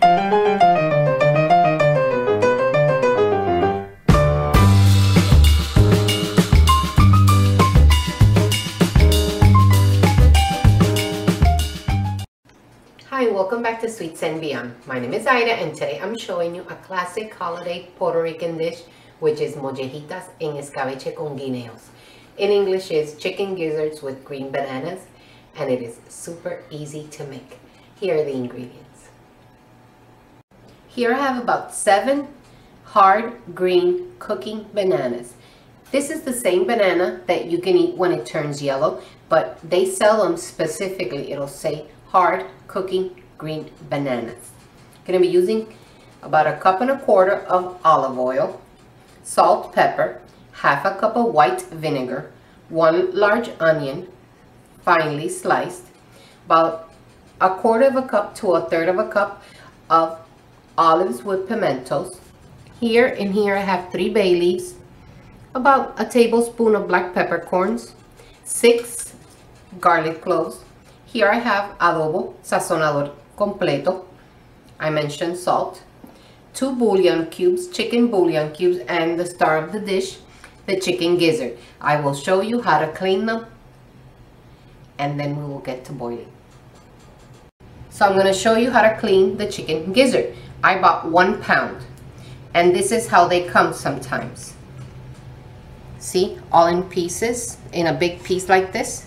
Hi, welcome back to Sweets and Beyond. My name is Ida and today I'm showing you a classic holiday Puerto Rican dish, which is mollejitas en escabeche con guineos. In English is chicken gizzards with green bananas, and it is super easy to make. Here are the ingredients. Here I have about 7 hard green cooking bananas. This is the same banana that you can eat when it turns yellow, but they sell them specifically. It'll say hard cooking green bananas. Gonna be using about 1.25 cups of olive oil, salt, pepper, 1/2 cup of white vinegar, 1 large onion, finely sliced, about 1/4 cup to 1/3 cup of olives with pimentos. Here I have 3 bay leaves, about a tablespoon of black peppercorns, 6 garlic cloves. Here I have adobo, sazonador completo. I mentioned salt. 2 bouillon cubes, chicken bouillon cubes, and the star of the dish, the chicken gizzard. I will show you how to clean them, and then we will get to boiling. So I'm going to show you how to clean the chicken gizzard. I bought 1 pound, and this is how they come sometimes. See, all in pieces, in a big piece like this.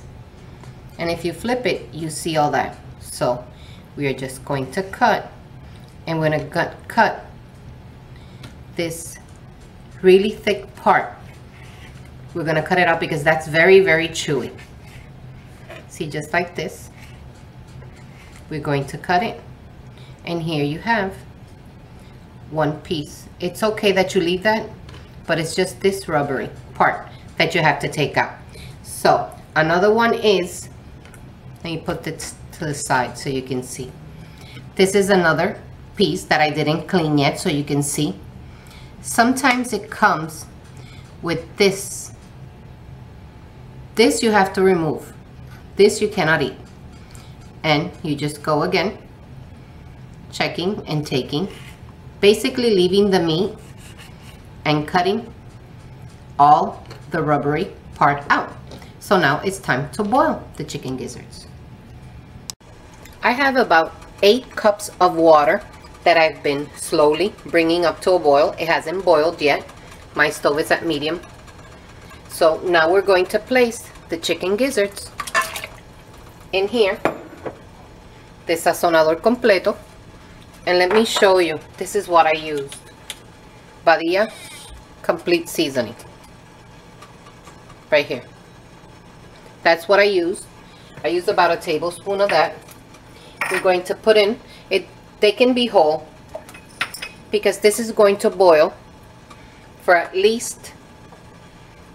And if you flip it, you see all that. So we are just going to cut, and we're going to cut this really thick part. We're going to cut it out because that's very, very chewy. See, just like this. We're going to cut it, and here you have 1 piece. It's okay that you leave that, but it's just this rubbery part that you have to take out. So another one is, let me put this to the side so you can see. This is another piece that I didn't clean yet, so you can see. Sometimes it comes with this. This you have to remove. This you cannot eat. And you just go again, checking and taking, basically leaving the meat and cutting all the rubbery part out. So now it's time to boil the chicken gizzards. I have about 8 cups of water that I've been slowly bringing up to a boil. It hasn't boiled yet. My stove is at medium. So now we're going to place the chicken gizzards in here, the sazonador completo, and let me show you. This is what I used. Badilla complete seasoning. Right here. That's what I used. I used about 1 tablespoon of that. We're going to put in it. They can be whole because this is going to boil for at least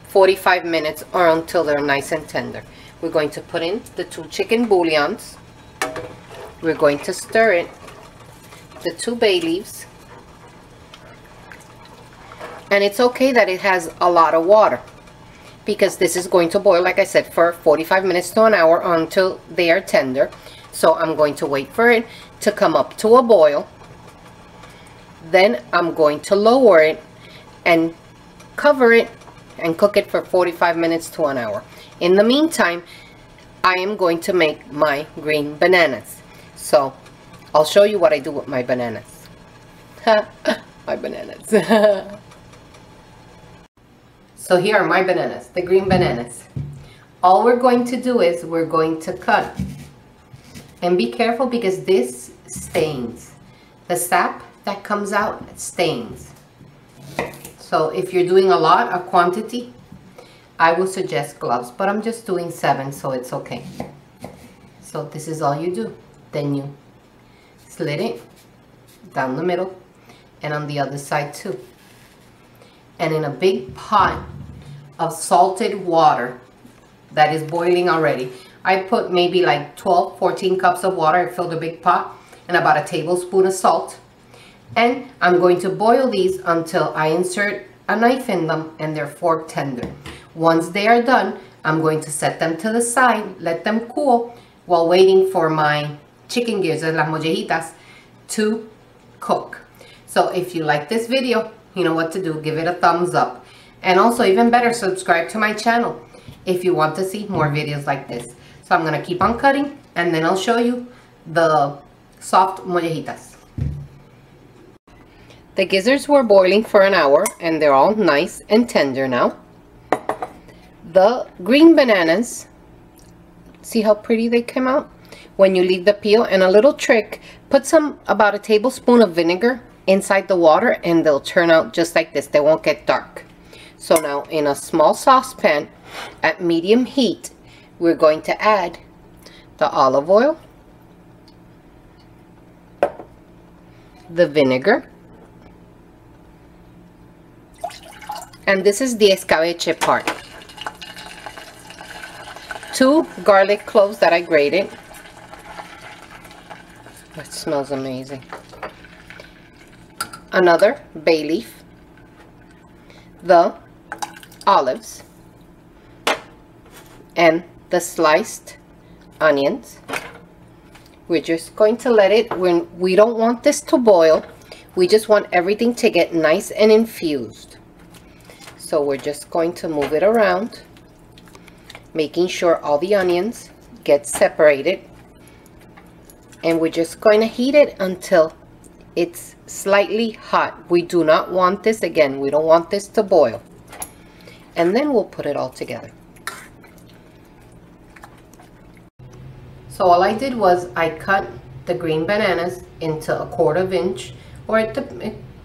45 minutes or until they're nice and tender. We're going to put in the 2 chicken bouillons. We're going to stir it, the 2 bay leaves, and it's okay that it has a lot of water because this is going to boil, like I said, for 45 minutes to an hour until they are tender. So I'm going to wait for it to come up to a boil. Then I'm going to lower it and cover it and cook it for 45 minutes to an hour. In the meantime, I am going to make my green bananas. So I'll show you what I do with my bananas. My bananas. So here are my bananas, the green bananas. All we're going to do is we're going to cut. And be careful because this stains. The sap that comes out stains. So if you're doing a lot, a quantity, I would suggest gloves. But I'm just doing 7, so it's okay. So this is all you do. Then you slit it down the middle and on the other side too. And in a big pot of salted water that is boiling already, I put maybe like 12-14 cups of water. I filled a big pot and about 1 tablespoon of salt. And I'm going to boil these until I insert a knife in them and they're fork tender. Once they are done, I'm going to set them to the side, let them cool while waiting for my chicken gizzards, las mollejitas, to cook. So if you like this video, you know what to do. Give it a thumbs up. And also, even better, subscribe to my channel if you want to see more videos like this. So I'm going to keep on cutting, and then I'll show you the soft mollejitas. The gizzards were boiling for an hour, and they're all nice and tender now. The green bananas, see how pretty they came out? When you leave the peel, and a little trick, put about a tablespoon of vinegar inside the water, and they'll turn out just like this. They won't get dark. So now in a small saucepan at medium heat, we're going to add the olive oil, the vinegar, and this is the escabeche part. 2 garlic cloves that I grated. That smells amazing. Another bay leaf, the olives, and the sliced onions. We're just going to let it, when we don't want this to boil, we just want everything to get nice and infused. So we're just going to move it around, making sure all the onions get separated, and we're just going to heat it until it's slightly hot. We do not want this, again, we don't want this to boil. And then we'll put it all together. So all I did was I cut the green bananas into 1/4 inch, or it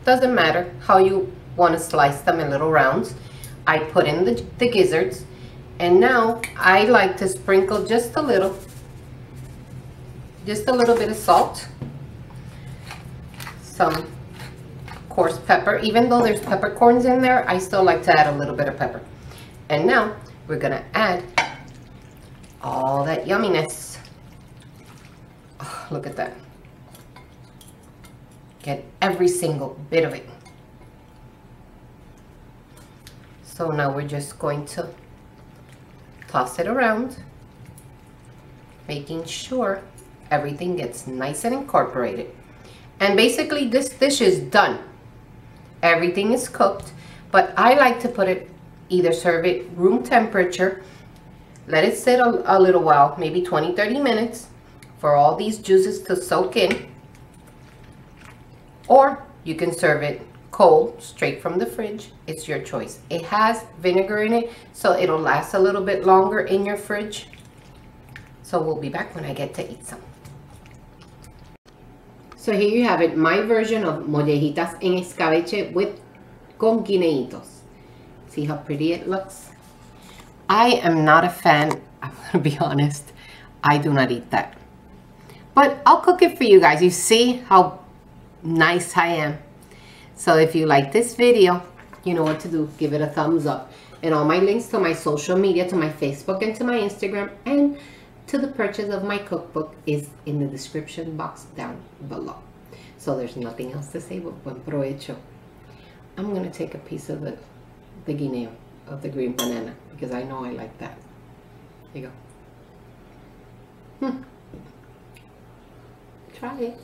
doesn't matter how you want to slice them in little rounds. I put in the gizzards, and now I like to sprinkle just a little bit of salt, some coarse pepper. Even though there's peppercorns in there, I still like to add a little bit of pepper. And now we're gonna add all that yumminess. Oh, look at that. Get every single bit of it. So now we're just going to toss it around, making sure everything gets nice and incorporated. And basically this dish is done. Everything is cooked, but I like to put it, either serve it room temperature, let it sit a little while, maybe 20-30 minutes, for all these juices to soak in, or you can serve it cold, straight from the fridge. It's your choice. It has vinegar in it, so it'll last a little bit longer in your fridge. So we'll be back when I get to eat some. So here you have it, my version of mollejitas en escabeche con guineitos. See how pretty it looks? I am not a fan, I'm gonna be honest, I do not eat that. But I'll cook it for you guys. You see how nice I am. So if you like this video, you know what to do. Give it a thumbs up. And all my links to my social media, to my Facebook and to my Instagram, and to the purchase of my cookbook is in the description box down below. So there's nothing else to say but buen provecho. I'm going to take a piece of the guineo, of the green banana, because I know I like that. Here you go. Try it.